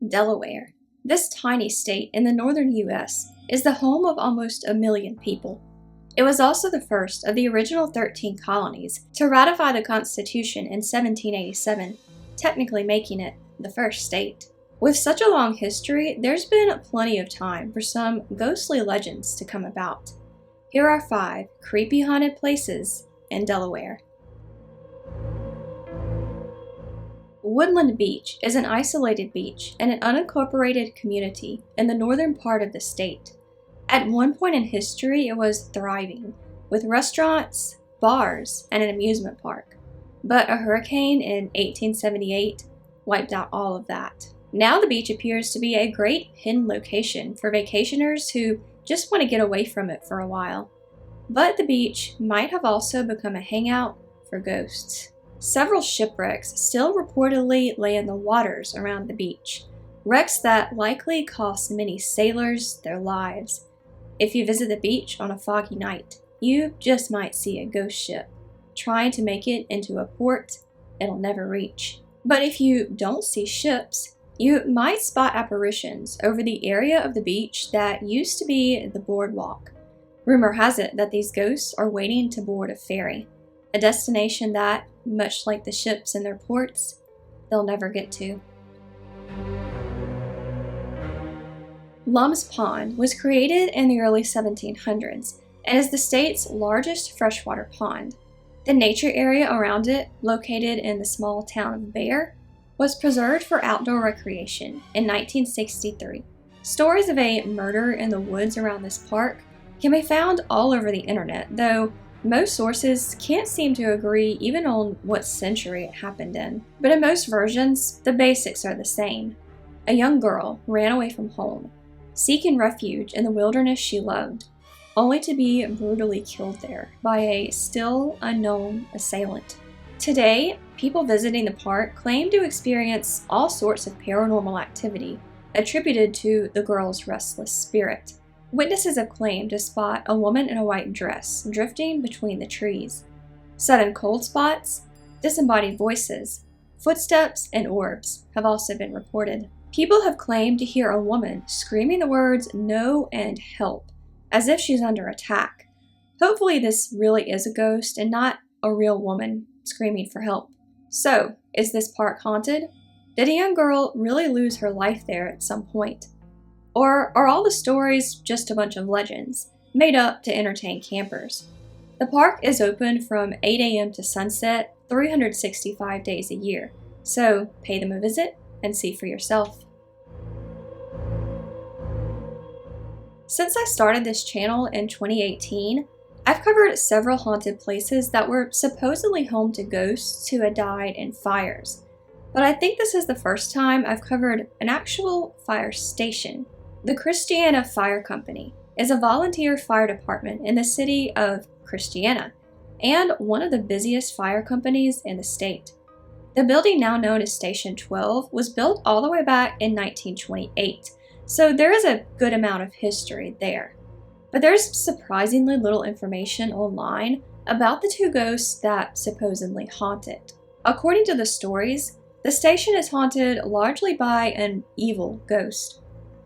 Delaware. This tiny state in the northern U.S. is the home of almost 1 million people. It was also the first of the original 13 colonies to ratify the Constitution in 1787, technically making it the first state. With such a long history, there's been plenty of time for some ghostly legends to come about. Here are 5 creepy haunted places in Delaware. Woodland Beach is an isolated beach in an unincorporated community in the northern part of the state. At one point in history, it was thriving, with restaurants, bars, and an amusement park. But a hurricane in 1878 wiped out all of that. Now the beach appears to be a great hidden location for vacationers who just want to get away from it for a while. But the beach might have also become a hangout for ghosts. Several shipwrecks still reportedly lay in the waters around the beach, wrecks that likely cost many sailors their lives. If you visit the beach on a foggy night, you just might see a ghost ship trying to make it into a port it'll never reach. But if you don't see ships, you might spot apparitions over the area of the beach that used to be the boardwalk. Rumor has it that these ghosts are waiting to board a ferry, a destination that, much like the ships in their ports, they'll never get to. Lums Pond was created in the early 1700s and is the state's largest freshwater pond. The nature area around it, located in the small town of Bear, was preserved for outdoor recreation in 1963. Stories of a murder in the woods around this park can be found all over the internet, though most sources can't seem to agree even on what century it happened in. But in most versions, the basics are the same. A young girl ran away from home, seeking refuge in the wilderness she loved, only to be brutally killed there by a still unknown assailant. Today, people visiting the park claim to experience all sorts of paranormal activity attributed to the girl's restless spirit. Witnesses have claimed to spot a woman in a white dress drifting between the trees. Sudden cold spots, disembodied voices, footsteps, and orbs have also been reported. People have claimed to hear a woman screaming the words "no" and "help," as if she's under attack. Hopefully this really is a ghost and not a real woman screaming for help. So, is this park haunted? Did a young girl really lose her life there at some point? Or are all the stories just a bunch of legends, made up to entertain campers? The park is open from 8 a.m. to sunset, 365 days a year, so pay them a visit and see for yourself. Since I started this channel in 2018, I've covered several haunted places that were supposedly home to ghosts who had died in fires. But I think this is the first time I've covered an actual fire station. The Christiana Fire Company is a volunteer fire department in the city of Christiana and one of the busiest fire companies in the state. The building, now known as Station 12, was built all the way back in 1928, so there is a good amount of history there. But there's surprisingly little information online about the 2 ghosts that supposedly haunt it. According to the stories, the station is haunted largely by an evil ghost.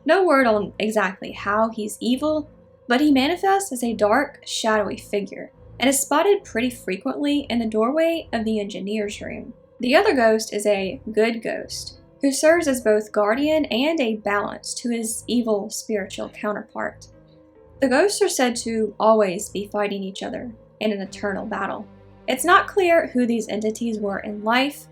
No word on exactly how he's evil, but he manifests as a dark, shadowy figure and is spotted pretty frequently in the doorway of the engineer's room. The other ghost is a good ghost, who serves as both guardian and a balance to his evil spiritual counterpart. The ghosts are said to always be fighting each other in an eternal battle. It's not clear who these entities were in life,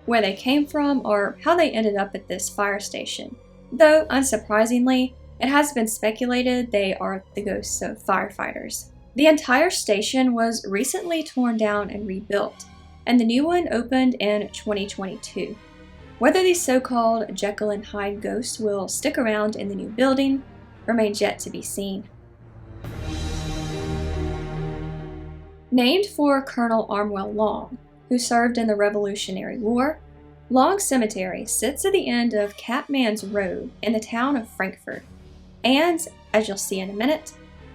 where they came from, or how they ended up at this fire station. Though, unsurprisingly, it has been speculated they are the ghosts of firefighters. The entire station was recently torn down and rebuilt, and the new one opened in 2022. Whether these so-called Jekyll and Hyde ghosts will stick around in the new building remains yet to be seen. Named for Colonel Armwell Long, who served in the Revolutionary War, Long Cemetery sits at the end of Catman's Road in the town of Frankfort. And, as you'll see in a minute,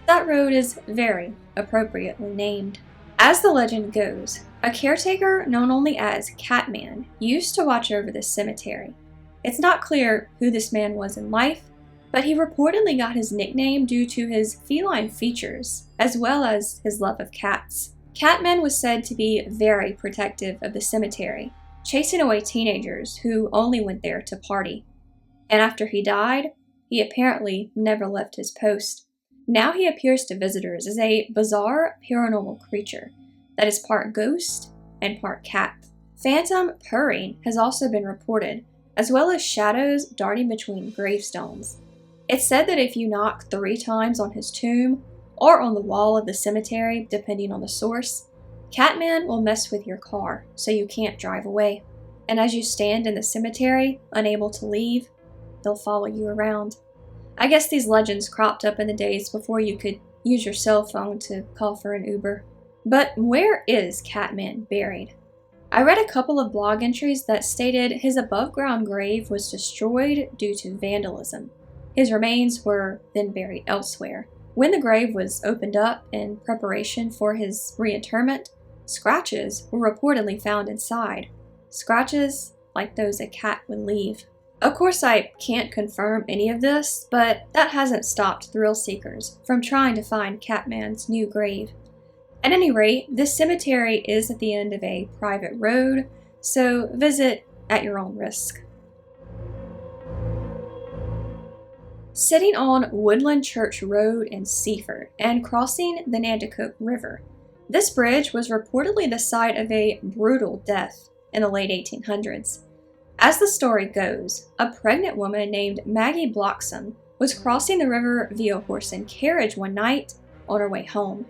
that road is very appropriately named. As the legend goes, a caretaker known only as Catman used to watch over this cemetery. It's not clear who this man was in life, but he reportedly got his nickname due to his feline features, as well as his love of cats. Catman was said to be very protective of the cemetery, chasing away teenagers who only went there to party. And after he died, he apparently never left his post. Now he appears to visitors as a bizarre paranormal creature that is part ghost and part cat. Phantom purring has also been reported, as well as shadows darting between gravestones. It's said that if you knock 3 times on his tomb, or on the wall of the cemetery, depending on the source, Catman will mess with your car so you can't drive away. And as you stand in the cemetery, unable to leave, they'll follow you around. I guess these legends cropped up in the days before you could use your cell phone to call for an Uber. But where is Catman buried? I read a couple of blog entries that stated his above-ground grave was destroyed due to vandalism. His remains were then buried elsewhere. When the grave was opened up in preparation for his reinterment, scratches were reportedly found inside. Scratches like those a cat would leave. Of course, I can't confirm any of this, but that hasn't stopped thrill seekers from trying to find Catman's new grave. At any rate, this cemetery is at the end of a private road, so visit at your own risk. Sitting on Woodland Church Road in Seaford and crossing the Nanticoke River, this bridge was reportedly the site of a brutal death in the late 1800s. As the story goes, a pregnant woman named Maggie Bloxham was crossing the river via horse and carriage one night on her way home.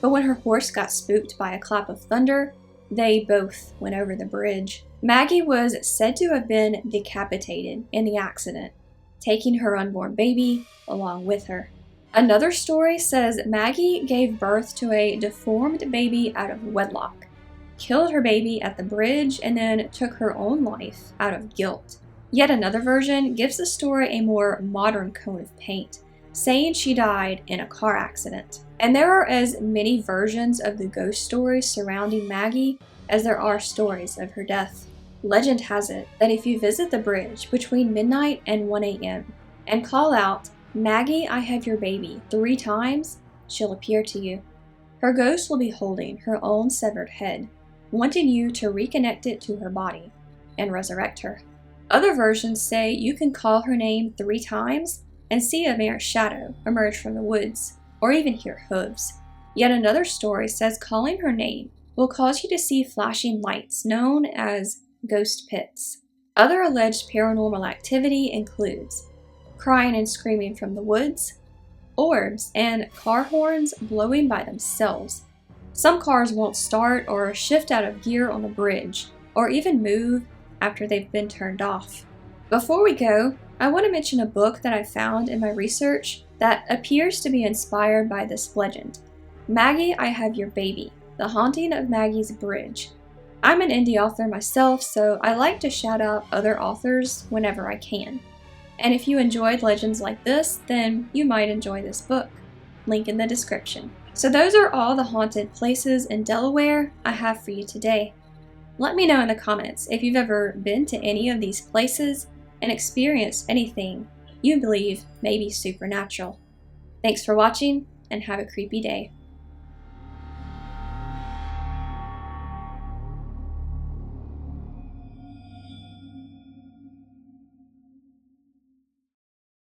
But when her horse got spooked by a clap of thunder, they both went over the bridge. Maggie was said to have been decapitated in the accident, taking her unborn baby along with her. Another story says Maggie gave birth to a deformed baby out of wedlock, killed her baby at the bridge, and then took her own life out of guilt. Yet another version gives the story a more modern coat of paint, saying she died in a car accident. And there are as many versions of the ghost stories surrounding Maggie as there are stories of her death. Legend has it that if you visit the bridge between midnight and 1 a.m. and call out, "Maggie, I have your baby," 3 times, she'll appear to you. Her ghost will be holding her own severed head, wanting you to reconnect it to her body and resurrect her. Other versions say you can call her name 3 times and see a mere shadow emerge from the woods, or even hear hooves. Yet another story says calling her name will cause you to see flashing lights known as ghost pits. Other alleged paranormal activity includes crying and screaming from the woods, orbs, and car horns blowing by themselves. Some cars won't start or shift out of gear on the bridge, or even move after they've been turned off. Before we go, I want to mention a book that I found in my research that appears to be inspired by this legend. Maggie, I Have Your Baby, The Haunting of Maggie's Bridge. I'm an indie author myself, so I like to shout out other authors whenever I can. And if you enjoyed legends like this, then you might enjoy this book. Link in the description. So those are all the haunted places in Delaware I have for you today. Let me know in the comments if you've ever been to any of these places and experienced anything you believe may be supernatural. Thanks for watching, and have a creepy day.